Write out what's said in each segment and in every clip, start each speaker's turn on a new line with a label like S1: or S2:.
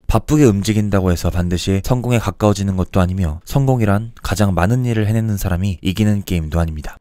S1: 바쁘게 움직인다고 해서 반드시 성공에 가까워지는 것도 아니며 성공이란 가장 많은 일을 해내는 사람이 이기는 게임도 아닙니다.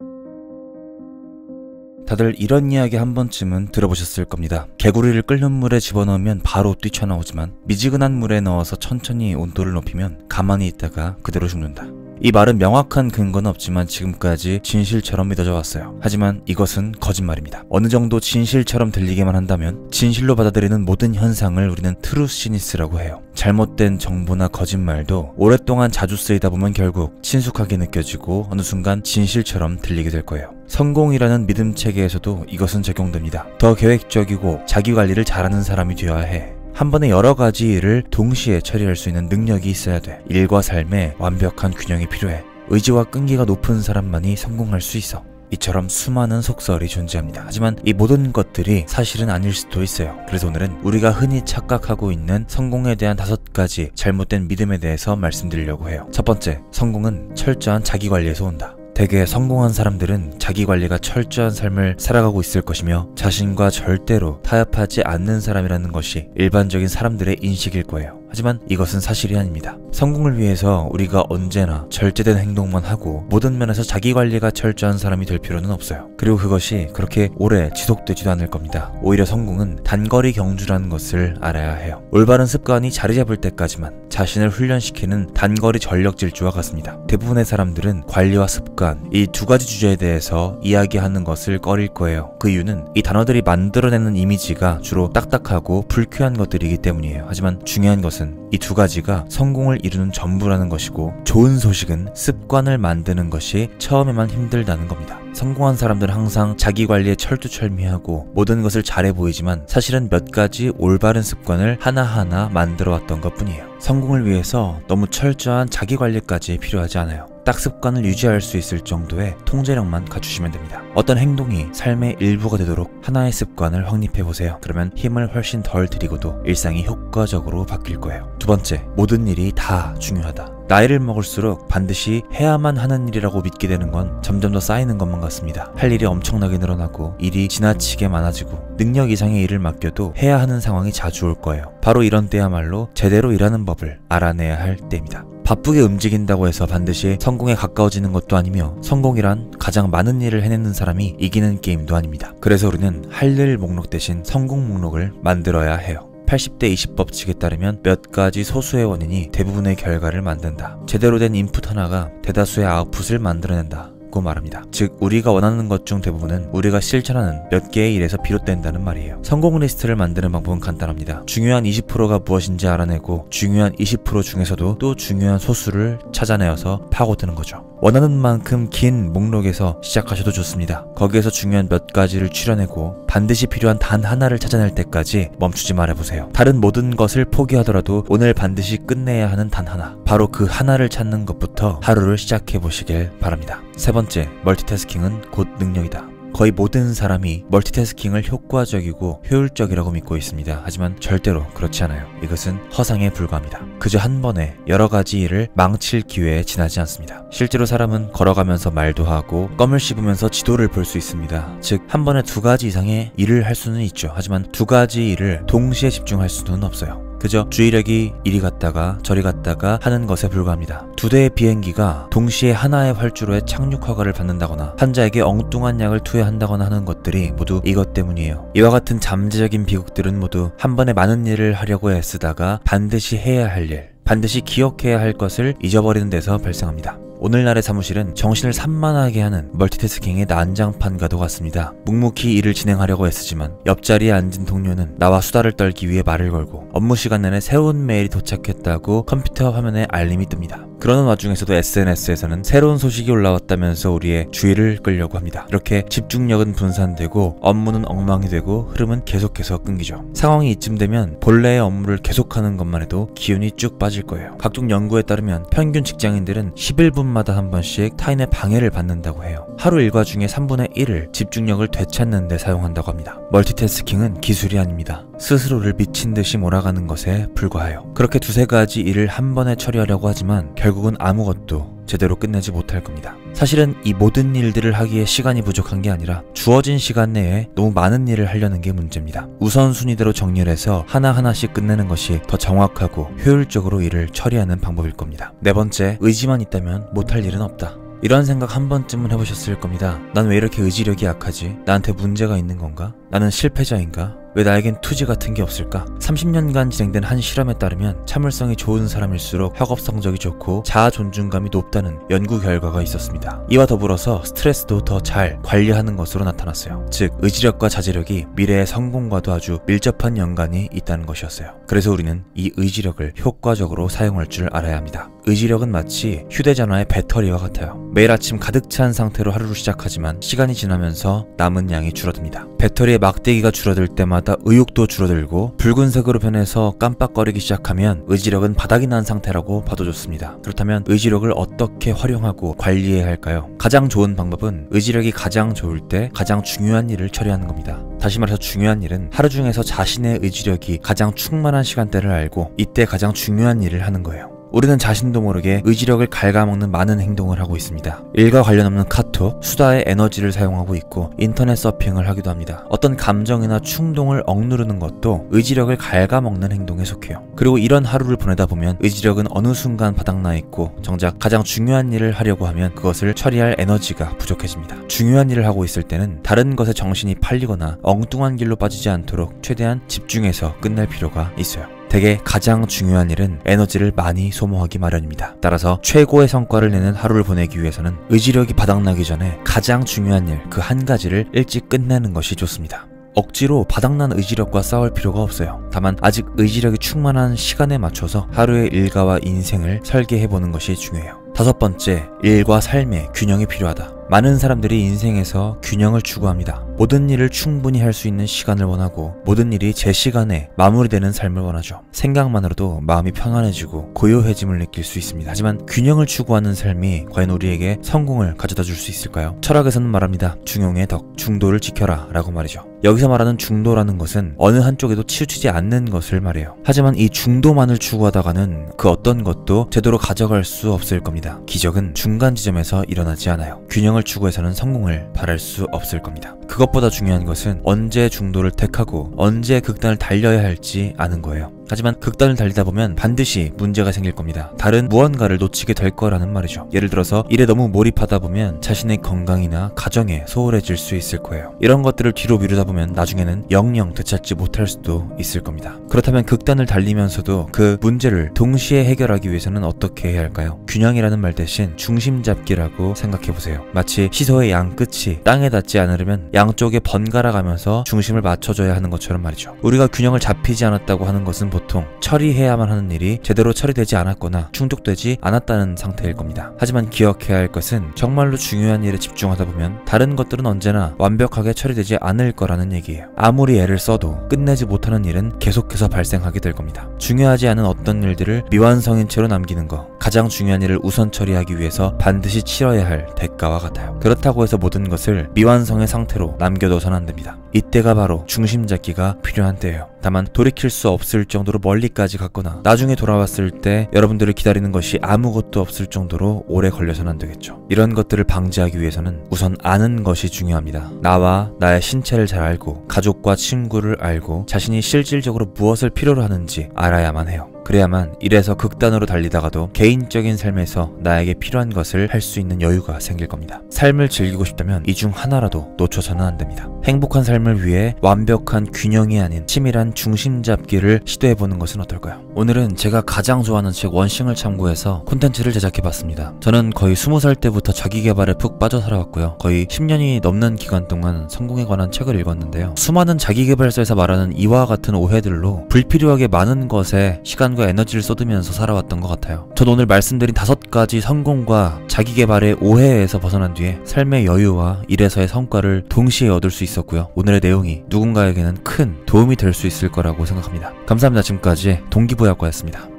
S1: 다들 이런 이야기 한 번쯤은 들어보셨을 겁니다. 개구리를 끓는 물에 집어넣으면 바로 뛰쳐나오지만 미지근한 물에 넣어서 천천히 온도를 높이면 가만히 있다가 그대로 죽는다. 이 말은 명확한 근거는 없지만 지금까지 진실처럼 믿어져 왔어요. 하지만 이것은 거짓말입니다. 어느 정도 진실처럼 들리게만 한다면 진실로 받아들이는 모든 현상을 우리는 트루시니스라고 해요. 잘못된 정보나 거짓말도 오랫동안 자주 쓰이다 보면 결국 친숙하게 느껴지고 어느 순간 진실처럼 들리게 될 거예요. 성공이라는 믿음 체계에서도 이것은 적용됩니다. 더 계획적이고 자기관리를 잘하는 사람이 되어야 해. 한 번에 여러 가지 일을 동시에 처리할 수 있는 능력이 있어야 돼. 일과 삶에 완벽한 균형이 필요해. 의지와 끈기가 높은 사람만이 성공할 수 있어. 이처럼 수많은 속설이 존재합니다. 하지만 이 모든 것들이 사실은 아닐 수도 있어요. 그래서 오늘은 우리가 흔히 착각하고 있는 성공에 대한 5가지 잘못된 믿음에 대해서 말씀드리려고 해요. 첫 번째, 성공은 철저한 자기관리에서 온다. 대개 성공한 사람들은 자기관리가 철저한 삶을 살아가고 있을 것이며 자신과 절대로 타협하지 않는 사람이라는 것이 일반적인 사람들의 인식일 거예요. 하지만 이것은 사실이 아닙니다. 성공을 위해서 우리가 언제나 절제된 행동만 하고 모든 면에서 자기관리가 철저한 사람이 될 필요는 없어요. 그리고 그것이 그렇게 오래 지속되지도 않을 겁니다. 오히려 성공은 단거리 경주라는 것을 알아야 해요. 올바른 습관이 자리 잡을 때까지만 자신을 훈련시키는 단거리 전력 질주와 같습니다. 대부분의 사람들은 관리와 습관, 이 2가지 주제에 대해서 이야기하는 것을 꺼릴 거예요. 그 이유는 이 단어들이 만들어내는 이미지가 주로 딱딱하고 불쾌한 것들이기 때문이에요. 하지만 중요한 것은 이 2가지가 성공을 이루는 전부라는 것이고, 좋은 소식은 습관을 만드는 것이 처음에만 힘들다는 겁니다. 성공한 사람들은 항상 자기관리에 철두철미하고 모든 것을 잘해 보이지만 사실은 몇 가지 올바른 습관을 하나하나 만들어 왔던 것 뿐이에요. 성공을 위해서 너무 철저한 자기관리까지 필요하지 않아요. 딱 습관을 유지할 수 있을 정도의 통제력만 갖추시면 됩니다. 어떤 행동이 삶의 일부가 되도록 하나의 습관을 확립해보세요. 그러면 힘을 훨씬 덜 들이고도 일상이 효과적으로 바뀔 거예요. 두 번째, 모든 일이 다 중요하다. 나이를 먹을수록 반드시 해야만 하는 일이라고 믿게 되는 건 점점 더 쌓이는 것만 같습니다. 할 일이 엄청나게 늘어나고 일이 지나치게 많아지고 능력 이상의 일을 맡겨도 해야 하는 상황이 자주 올 거예요. 바로 이런 때야말로 제대로 일하는 법을 알아내야 할 때입니다. 바쁘게 움직인다고 해서 반드시 성공에 가까워지는 것도 아니며 성공이란 가장 많은 일을 해내는 사람이 이기는 게임도 아닙니다. 그래서 우리는 할 일 목록 대신 성공 목록을 만들어야 해요. 80대 20 법칙에 따르면 몇 가지 소수의 원인이 대부분의 결과를 만든다. 제대로 된 인풋 하나가 대다수의 아웃풋을 만들어낸다 고 말합니다. 즉 우리가 원하는 것 중 대부분은 우리가 실천하는 몇 개의 일에서 비롯된다는 말이에요. 성공 리스트를 만드는 방법은 간단합니다. 중요한 20%가 무엇인지 알아내고 중요한 20% 중에서도 또 중요한 소수를 찾아내어서 파고드는 거죠. 원하는 만큼 긴 목록에서 시작하셔도 좋습니다. 거기에서 중요한 몇 가지를 추려내고 반드시 필요한 단 하나를 찾아낼 때까지 멈추지 말아보세요. 다른 모든 것을 포기하더라도 오늘 반드시 끝내야 하는 단 하나, 바로 그 하나를 찾는 것부터 하루를 시작해보시길 바랍니다. 세 번째, 멀티태스킹은 곧 능력이다. 거의 모든 사람이 멀티태스킹을 효과적이고 효율적이라고 믿고 있습니다. 하지만 절대로 그렇지 않아요. 이것은 허상에 불과합니다. 그저 한 번에 여러 가지 일을 망칠 기회에 지나지 않습니다. 실제로 사람은 걸어가면서 말도 하고 껌을 씹으면서 지도를 볼 수 있습니다. 즉 한 번에 2가지 이상의 일을 할 수는 있죠. 하지만 2가지 일을 동시에 집중할 수는 없어요. 그저 주의력이 이리 갔다가 저리 갔다가 하는 것에 불과합니다. 2대의 비행기가 동시에 하나의 활주로에 착륙 허가를 받는다거나 환자에게 엉뚱한 약을 투여한다거나 하는 것들이 모두 이것 때문이에요. 이와 같은 잠재적인 비극들은 모두 한 번에 많은 일을 하려고 애쓰다가 반드시 해야 할 일, 반드시 기억해야 할 것을 잊어버리는 데서 발생합니다. 오늘날의 사무실은 정신을 산만하게 하는 멀티태스킹의 난장판과도 같습니다. 묵묵히 일을 진행하려고 애쓰지만 옆자리에 앉은 동료는 나와 수다를 떨기 위해 말을 걸고 업무 시간 내내 새로운 메일이 도착했다고 컴퓨터 화면에 알림이 뜹니다. 그러는 와중에서도 SNS에서는 새로운 소식이 올라왔다면서 우리의 주의를 끌려고 합니다. 이렇게 집중력은 분산되고 업무는 엉망이 되고 흐름은 계속해서 끊기죠. 상황이 이쯤 되면 본래의 업무를 계속하는 것만 해도 기운이 쭉 빠질 거예요. 각종 연구에 따르면 평균 직장인들은 11분마다 한 번씩 타인의 방해를 받는다고 해요. 하루 일과 중에 3분의 1을 집중력을 되찾는 데 사용한다고 합니다. 멀티태스킹은 기술이 아닙니다. 스스로를 미친 듯이 몰아가는 것에 불과하여 그렇게 두세 가지 일을 한 번에 처리하려고 하지만 결국은 아무것도 제대로 끝내지 못할 겁니다. 사실은 이 모든 일들을 하기에 시간이 부족한 게 아니라 주어진 시간 내에 너무 많은 일을 하려는 게 문제입니다. 우선순위대로 정리를 해서 하나하나씩 끝내는 것이 더 정확하고 효율적으로 일을 처리하는 방법일 겁니다. 네 번째, 의지만 있다면 못할 일은 없다. 이런 생각 한 번쯤은 해보셨을 겁니다. 난 왜 이렇게 의지력이 약하지? 나한테 문제가 있는 건가? 나는 실패자인가? 왜 나에겐 투지 같은 게 없을까? 30년간 진행된 한 실험에 따르면 참을성이 좋은 사람일수록 학업 성적이 좋고 자아 존중감이 높다는 연구 결과가 있었습니다. 이와 더불어서 스트레스도 더 잘 관리하는 것으로 나타났어요. 즉, 의지력과 자제력이 미래의 성공과도 아주 밀접한 연관이 있다는 것이었어요. 그래서 우리는 이 의지력을 효과적으로 사용할 줄 알아야 합니다. 의지력은 마치 휴대전화의 배터리와 같아요. 매일 아침 가득 찬 상태로 하루를 시작하지만 시간이 지나면서 남은 양이 줄어듭니다. 배터리의 막대기가 줄어들 때마다 의욕도 줄어들고 붉은색으로 변해서 깜빡거리기 시작하면 의지력은 바닥이 난 상태라고 봐도 좋습니다. 그렇다면 의지력을 어떻게 활용하고 관리해야 할까요? 가장 좋은 방법은 의지력이 가장 좋을 때 가장 중요한 일을 처리하는 겁니다. 다시 말해서 중요한 일은 하루 중에서 자신의 의지력이 가장 충만한 시간대를 알고 이때 가장 중요한 일을 하는 거예요. 우리는 자신도 모르게 의지력을 갉아먹는 많은 행동을 하고 있습니다. 일과 관련 없는 카톡, 수다의 에너지를 사용하고 있고 인터넷 서핑을 하기도 합니다. 어떤 감정이나 충동을 억누르는 것도 의지력을 갉아먹는 행동에 속해요. 그리고 이런 하루를 보내다 보면 의지력은 어느 순간 바닥나 있고 정작 가장 중요한 일을 하려고 하면 그것을 처리할 에너지가 부족해집니다. 중요한 일을 하고 있을 때는 다른 것에 정신이 팔리거나 엉뚱한 길로 빠지지 않도록 최대한 집중해서 끝낼 필요가 있어요. 대개 가장 중요한 일은 에너지를 많이 소모하기 마련입니다. 따라서 최고의 성과를 내는 하루를 보내기 위해서는 의지력이 바닥나기 전에 가장 중요한 일 그 한 가지를 일찍 끝내는 것이 좋습니다. 억지로 바닥난 의지력과 싸울 필요가 없어요. 다만 아직 의지력이 충만한 시간에 맞춰서 하루의 일과와 인생을 설계해보는 것이 중요해요. 다섯 번째, 일과 삶의 균형이 필요하다. 많은 사람들이 인생에서 균형을 추구합니다. 모든 일을 충분히 할 수 있는 시간을 원하고 모든 일이 제 시간에 마무리되는 삶을 원하죠. 생각만으로도 마음이 편안해지고 고요해짐을 느낄 수 있습니다. 하지만 균형을 추구하는 삶이 과연 우리에게 성공을 가져다 줄 수 있을까요? 철학에서는 말합니다. 중용의 덕, 중도를 지켜라 라고 말이죠. 여기서 말하는 중도라는 것은 어느 한쪽에도 치우치지 않는 것을 말해요. 하지만 이 중도만을 추구하다가는 그 어떤 것도 제대로 가져갈 수 없을 겁니다. 기적은 중간 지점에서 일어나지 않아요. 균형을 추구해서는 성공을 바랄 수 없을 겁니다. 그것보다 중요한 것은 언제 중도를 택하고 언제 극단을 달려야 할지 아는 거예요. 하지만 극단을 달리다 보면 반드시 문제가 생길 겁니다. 다른 무언가를 놓치게 될 거라는 말이죠. 예를 들어서 일에 너무 몰입하다 보면 자신의 건강이나 가정에 소홀해질 수 있을 거예요. 이런 것들을 뒤로 미루다 보면 나중에는 영영 되찾지 못할 수도 있을 겁니다. 그렇다면 극단을 달리면서도 그 문제를 동시에 해결하기 위해서는 어떻게 해야 할까요? 균형이라는 말 대신 중심 잡기라고 생각해보세요. 마치 시소의 양 끝이 땅에 닿지 않으려면 양쪽에 번갈아 가면서 중심을 맞춰줘야 하는 것처럼 말이죠. 우리가 균형을 잡히지 않았다고 하는 것은 보통 처리해야만 하는 일이 제대로 처리되지 않았거나 충족되지 않았다는 상태일 겁니다. 하지만 기억해야 할 것은 정말로 중요한 일에 집중하다 보면 다른 것들은 언제나 완벽하게 처리되지 않을 거라는 얘기예요. 아무리 애를 써도 끝내지 못하는 일은 계속해서 발생하게 될 겁니다. 중요하지 않은 어떤 일들을 미완성인 채로 남기는 거, 가장 중요한 일을 우선 처리하기 위해서 반드시 치러야 할 대가와 같아요. 그렇다고 해서 모든 것을 미완성의 상태로 남겨둬서는 안 됩니다. 이때가 바로 중심 잡기가 필요한 때예요. 다만 돌이킬 수 없을 정도로 멀리까지 갔거나 나중에 돌아왔을 때 여러분들을 기다리는 것이 아무것도 없을 정도로 오래 걸려서는 안 되겠죠. 이런 것들을 방지하기 위해서는 우선 아는 것이 중요합니다. 나와 나의 신체를 잘 알고 가족과 친구를 알고 자신이 실질적으로 무엇을 필요로 하는지 알아야만 해요. 그래야만 일에서 극단으로 달리다가도 개인적인 삶에서 나에게 필요한 것을 할 수 있는 여유가 생길 겁니다. 삶을 즐기고 싶다면 이 중 하나라도 놓쳐서는 안 됩니다. 행복한 삶을 위해 완벽한 균형이 아닌 치밀한 중심 잡기를 시도해보는 것은 어떨까요? 오늘은 제가 가장 좋아하는 책 원싱을 참고해서 콘텐츠를 제작해봤습니다. 저는 거의 20살 때부터 자기계발에 푹 빠져 살아왔고요. 거의 10년이 넘는 기간 동안 성공에 관한 책을 읽었는데요. 수많은 자기계발서에서 말하는 이와 같은 오해들로 불필요하게 많은 것에 시간과 에너지를 쏟으면서 살아왔던 것 같아요. 전 오늘 말씀드린 5가지 성공과 자기계발의 오해에서 벗어난 뒤에 삶의 여유와 일에서의 성과를 동시에 얻을 수 있었고요. 오늘의 내용이 누군가에게는 큰 도움이 될 수 있을 거라고 생각합니다. 감사합니다. 지금까지 동기부여학과였습니다.